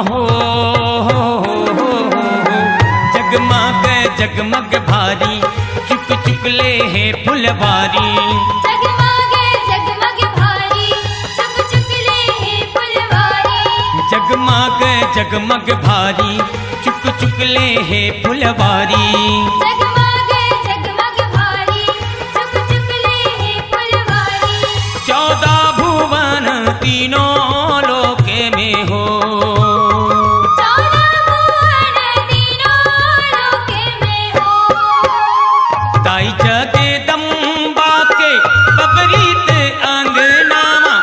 हो जगमग जगमग भारी चुक चुक ले है फुलवारी जगमग जगमग भारी चुक चुक ले है फुलवारी जगमग जगमग भारी चुक चुक ले है फुलवारी जगमग जगमग भारी चुक चुक ले है फुलवारी 14 भुवन तीनों लोके में हो 14 भुवन तीनों लोके में हो ताई जगदम्बा के बबरीत अंगनामा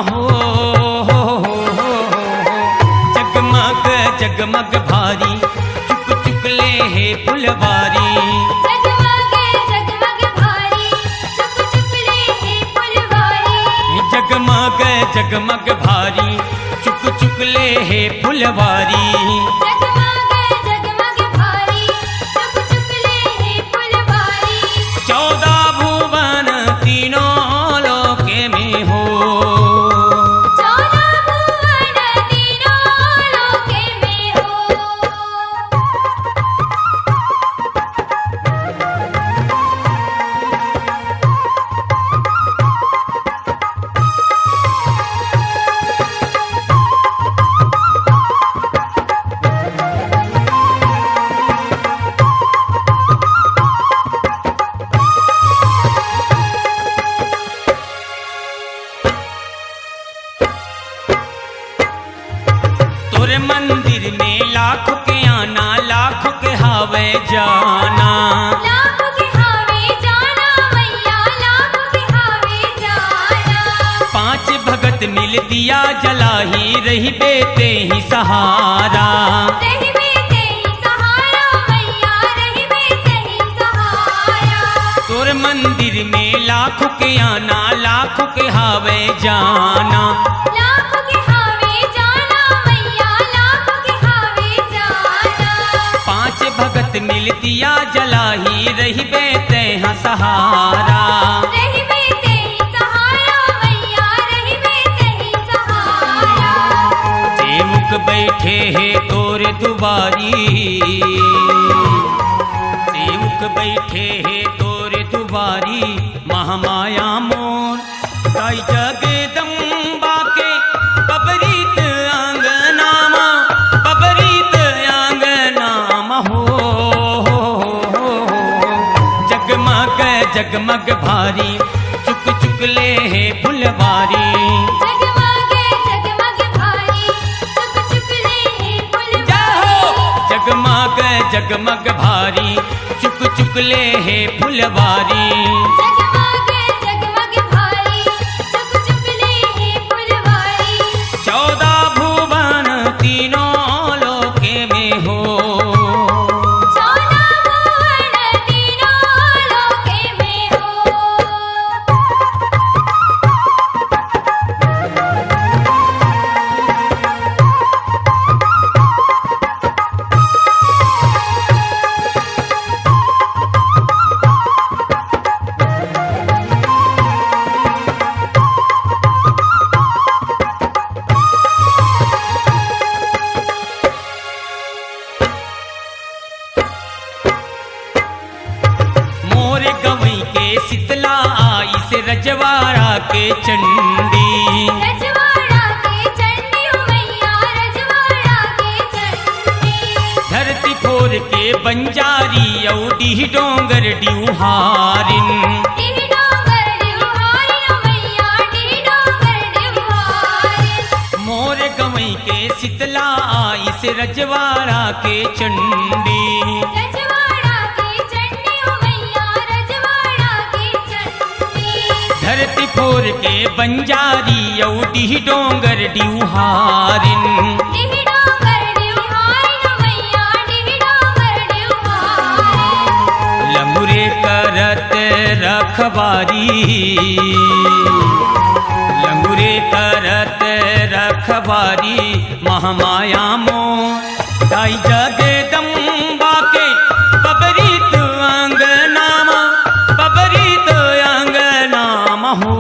हो जगमग जगमग भारी चुक चुक ले है फुलवारी जगमग जगमग भारी चुक चुक ले है फुलवारी जगमग जगमग भारी चुक चुक ले है फुलवारी जगमग जगमग भारी चुक चुक ले है फुलवारी 14 भुवन तीनों लोके में हो 14 भुवन तीनों लोके में हो तोरे मंदिर में लाखों के आना लाखों के हावे जाना लाखों के हावे जाना मैया लाखों के हावे जाना 5 भगत मिल दिया जलाही रही बेते ही सहारा रही बेते ही सहारा मैया रही बेते ही सहारा तोरे मंदिर में लाखों के आना लाखों के हावे जाना लाखों के हावे जाना मैया लाखों के हावे जाना 5 भगत मिल दिया जलाही रही बेते हैं सहारा रही बेते ही सहारा मैया रही बेते ही सहारा सेवक बैठे हैं तोरे दुबारी सेवक बैठे हैं तोरे दुबारी महामाया मोर ताई जगदम्बा के बबरीत आंगनामा हो जगमग जगमग भारी चुक चुक ले है फुलवारी जगमग जगमग भारी चुक चुक ले है जाहो फुलवारी जगमग जगमग भारी चुक चुक ले है फुलवारी जगमग जगमग भारी चुक चुक ले है फुलवारी 14 भुवन तीनों लोके में हो 14 भुवन तीनों लोके में हो मोरे गवई के शीतला आई से रजवाड़ा के चंडी रजवाड़ा के चंडी हो मैया रजवाड़ा के चंडी धरती फोर के बंजारी औडी डोंगर डिउहारिन डी डोंगर डिवहारी हो मैया डी डोंगर डिवहारी मोरे गवई के शीतला आई से रजवाड़ा के चंडी रजवाड़ा के चंडी हो मैया रजवाड़ा के चंडी धरती फोर के बंजारी औडी डोंगर डिउहारिन डी डोंगर डिवहारी हो मैया डी डोंगर डिवहारी लमुरे करत रखबारी लमुरे करत रखबारी महामाया मो ताई जगदम्बा के बबरीत आंगनामा हो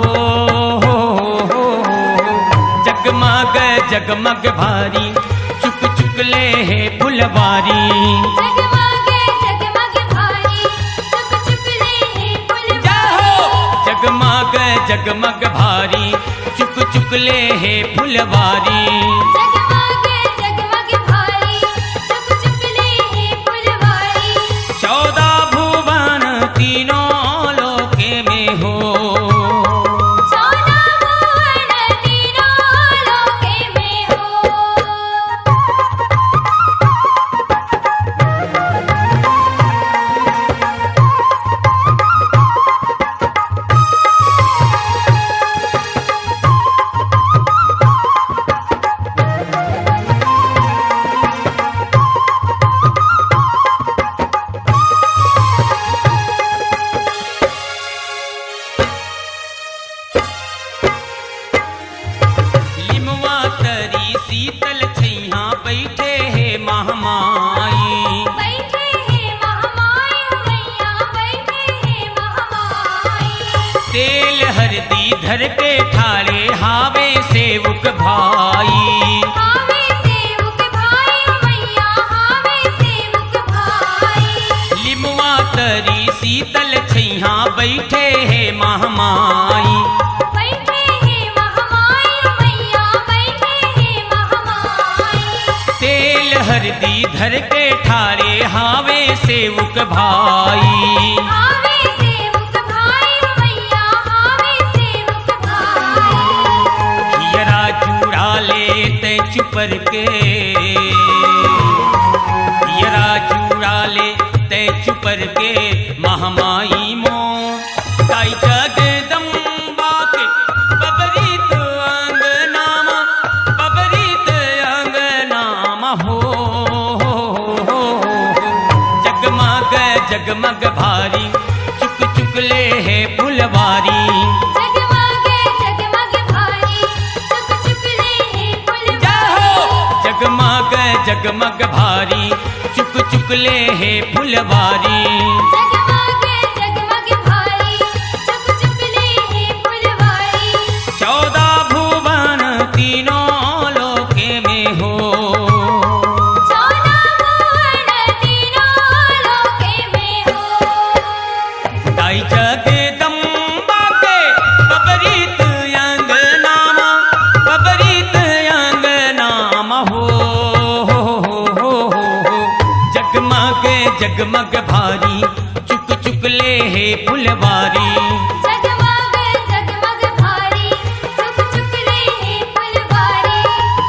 जगमग जगमग भारी चुक चुक ले है फुलवारी। जगमग जगमग भारी चुक चुक ले है फुलवारी। जगमग जगमग भारी चुक चुक ले है फुलवारी। जगमग जगमग भारी चुक चुक ले है फुलवारी। 14 भुवन तीनों लोके में हो। 14 भुवन तीनों लोके में हो। लिमवा तरी शीतल छैया बैठे है महामाई। बैठे हैं महामाई मैया बैठे हैं महामाई। तेल हरदी धर के ठाड़े हावे सेवक भाई। हावे सेवक भाई मैया हावे सेवक भाई। लिमवा तरी शीतल छैया बैठे है महामाई। बैठे हैं महामाई मैया बैठे हैं महामाई। तेल हरदी धर के ठाड़े हावे सेवक भाई। हावे सेवक भाई मैया हावे सेवक भाई। हियरा चूड़ा ले ते चुपर के। हियरा चूड़ा ले ते चुपर के महामाई मो ताई जगदम्बा के बबरीत अंगनामा। बबरीत अंगनामा हो। जगमग जगमग भारी चुक चुक ले है फुलवारी। जगमग जगमग भारी चुक चुक ले है फुलवारी। जगमग जगमग भारी चुक चुक ले है फुलवारी। जगमग जगमग भारी चुक चुक ले है फुलवारी। 14 भुवन तीनों लोके में हो। 14 भुवन तीनों लोके में हो। ताई जगदम्बा के बबरीत अंगनामा। बबरीत अंगनामा हो। जगमग जगमग भारी चुक चुक ले है फुलवारी। जगमग जगमग भारी चुक चुक ले है फुलवारी।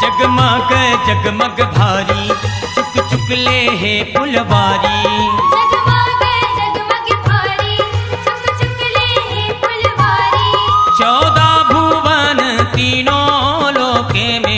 जगमग जगमग भारी चुक चुक ले है फुलवारी। जगमग जगमग भारी चुक चुक ले है फुलवारी। 14 भुवन तीनों लोके में